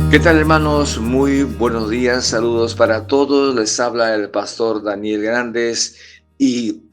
¿Qué tal, hermanos? Muy buenos días, saludos para todos. Les habla el pastor Daniel Grandes y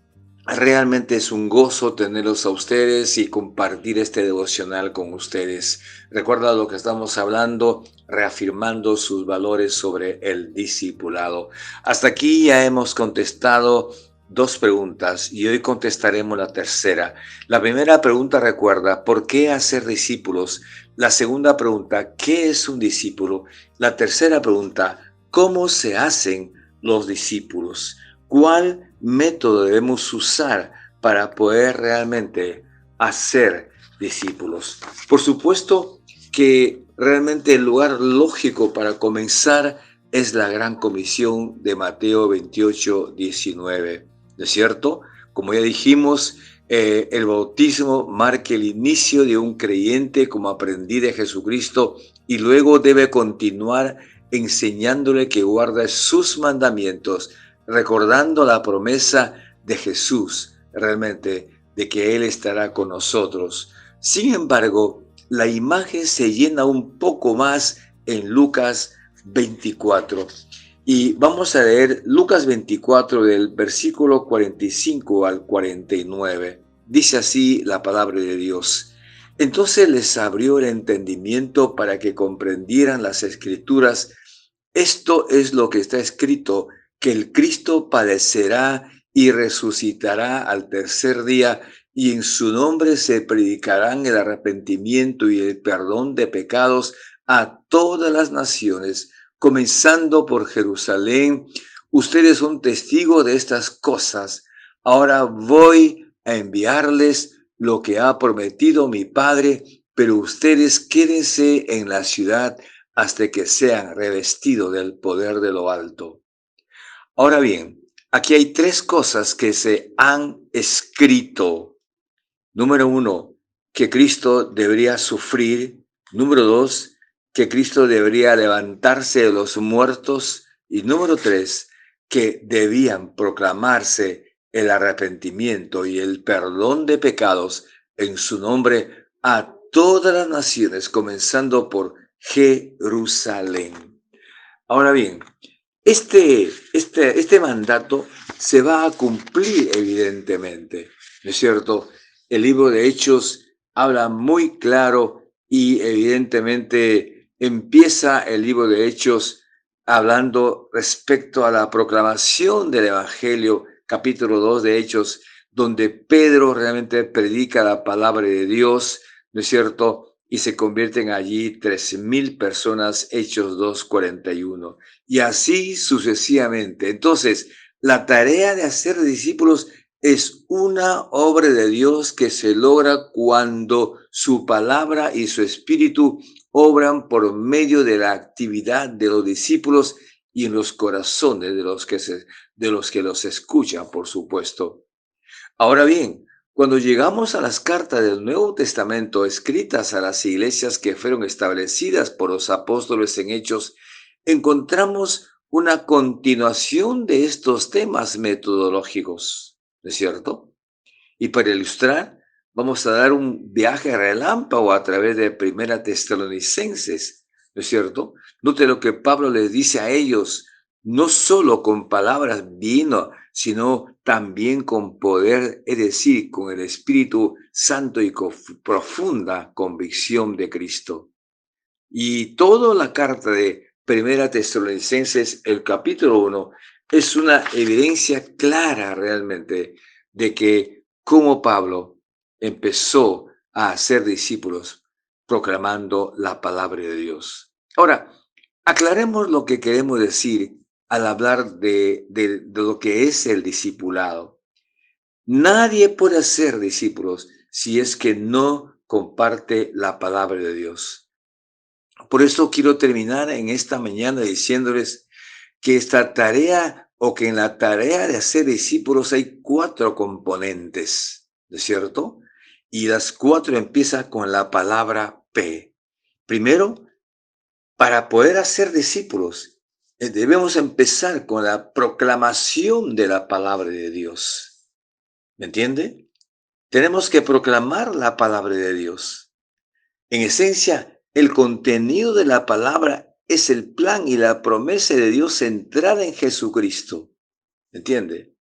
realmente es un gozo tenerlos a ustedes y compartir este devocional con ustedes. Recuerda lo que estamos hablando, reafirmando sus valores sobre el discipulado. Hasta aquí ya hemos contestado dos preguntas y hoy contestaremos la tercera. La primera pregunta recuerda, ¿por qué hacer discípulos? La segunda pregunta, ¿qué es un discípulo? La tercera pregunta, ¿cómo se hacen los discípulos? ¿Cuál método debemos usar para poder realmente hacer discípulos? Por supuesto que realmente el lugar lógico para comenzar es la gran comisión de Mateo 28:19, ¿no es cierto? Como ya dijimos, el bautismo marca el inicio de un creyente como aprendiz de Jesucristo y luego debe continuar enseñándole que guarde sus mandamientos, recordando la promesa de Jesús realmente de que Él estará con nosotros. Sin embargo, la imagen se llena un poco más en Lucas 24. Y vamos a leer Lucas 24 del versículo 45 al 49. Dice así la palabra de Dios. Entonces les abrió el entendimiento para que comprendieran las escrituras. Esto es lo que está escrito, que el Cristo padecerá y resucitará al tercer día, y en su nombre se predicarán el arrepentimiento y el perdón de pecados a todas las naciones, comenzando por Jerusalén. Ustedes son testigos de estas cosas. Ahora voy a enviarles lo que ha prometido mi Padre, pero ustedes quédense en la ciudad hasta que sean revestidos del poder de lo alto. Ahora bien, aquí hay tres cosas que se han escrito. Número uno, que Cristo debería sufrir. Número dos, que Cristo debería levantarse de los muertos. Y número tres, que debían proclamarse el arrepentimiento y el perdón de pecados en su nombre a todas las naciones, comenzando por Jerusalén. Ahora bien, este mandato se va a cumplir evidentemente, ¿no es cierto? El libro de Hechos habla muy claro y evidentemente empieza el libro de Hechos hablando respecto a la proclamación del Evangelio, capítulo 2 de Hechos, donde Pedro realmente predica la palabra de Dios, ¿no es cierto? Y se convierten allí 3,000 personas, Hechos 2:41. Y así sucesivamente. Entonces, la tarea de hacer discípulos es una obra de Dios que se logra cuando su palabra y su espíritu obran por medio de la actividad de los discípulos y en los corazones de los que los escuchan, por supuesto. Ahora bien, cuando llegamos a las cartas del Nuevo Testamento escritas a las iglesias que fueron establecidas por los apóstoles en Hechos, encontramos una continuación de estos temas metodológicos, ¿no es cierto? Y para ilustrar, vamos a dar un viaje relámpago a través de Primera Tesalonicenses, ¿no es cierto? Note lo que Pablo les dice a ellos, no solo con palabras vino, sino también con poder, es decir, con el Espíritu Santo y con profunda convicción de Cristo. Y toda la carta de Primera Tesalonicenses, el capítulo 1, es una evidencia clara realmente de que como Pablo empezó a hacer discípulos proclamando la palabra de Dios. Ahora, aclaremos lo que queremos decir al hablar de lo que es el discipulado. Nadie puede ser discípulos si es que no comparte la palabra de Dios. Por eso quiero terminar en esta mañana diciéndoles que esta tarea o que en la tarea de hacer discípulos hay cuatro componentes, ¿no es cierto? Y las cuatro empiezan con la palabra P. Primero, para poder hacer discípulos, debemos empezar con la proclamación de la palabra de Dios. ¿Me entiende? Tenemos que proclamar la palabra de Dios. En esencia, El contenido de la palabra es el plan y la promesa de Dios centrada en Jesucristo. ¿Entiende?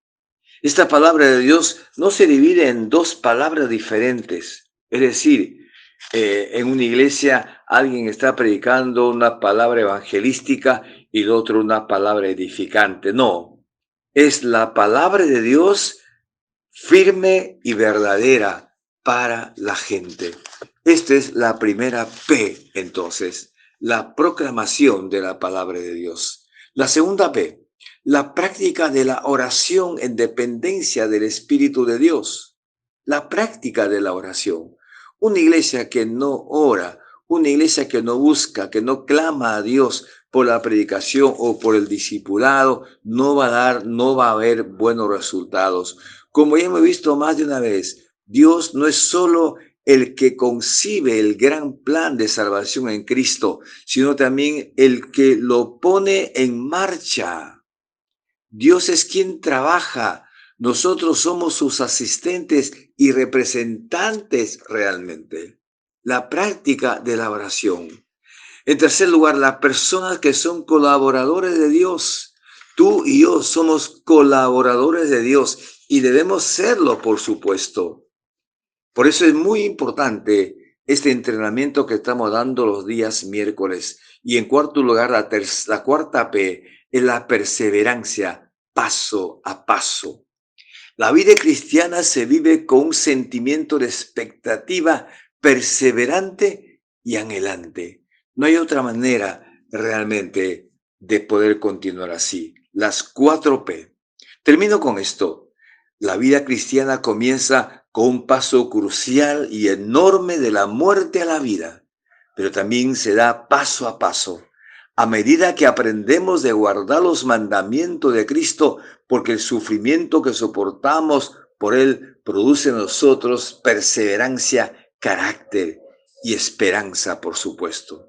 Esta palabra de Dios no se divide en dos palabras diferentes. Es decir, en una iglesia alguien está predicando una palabra evangelística y el otro una palabra edificante. No, es la palabra de Dios firme y verdadera para la gente. Esta es la primera P, entonces, la proclamación de la palabra de Dios. La segunda P, la práctica de la oración en dependencia del Espíritu de Dios. La práctica de la oración. Una iglesia que no ora, una iglesia que no busca, que no clama a Dios por la predicación o por el discipulado, no va a haber buenos resultados. Como ya hemos visto más de una vez, Dios no es solo el que concibe el gran plan de salvación en Cristo, sino también el que lo pone en marcha. Dios es quien trabaja. Nosotros somos sus asistentes y representantes realmente. La práctica de la oración. En tercer lugar, las personas que son colaboradores de Dios. Tú y yo somos colaboradores de Dios y debemos serlo, por supuesto. Por eso es muy importante este entrenamiento que estamos dando los días miércoles. Y en cuarto lugar, la cuarta P es la perseverancia, paso a paso. La vida cristiana se vive con un sentimiento de expectativa perseverante y anhelante. No hay otra manera realmente de poder continuar así. Las cuatro P. Termino con esto. La vida cristiana comienza con un paso crucial y enorme de la muerte a la vida, pero también se da paso a paso. A medida que aprendemos de guardar los mandamientos de Cristo, porque el sufrimiento que soportamos por Él produce en nosotros perseverancia, carácter y esperanza, por supuesto.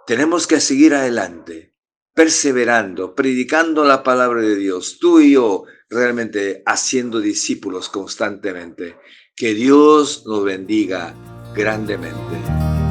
Tenemos que seguir adelante, perseverando, predicando la palabra de Dios, tú y yo, realmente haciendo discípulos constantemente. Que Dios nos bendiga grandemente.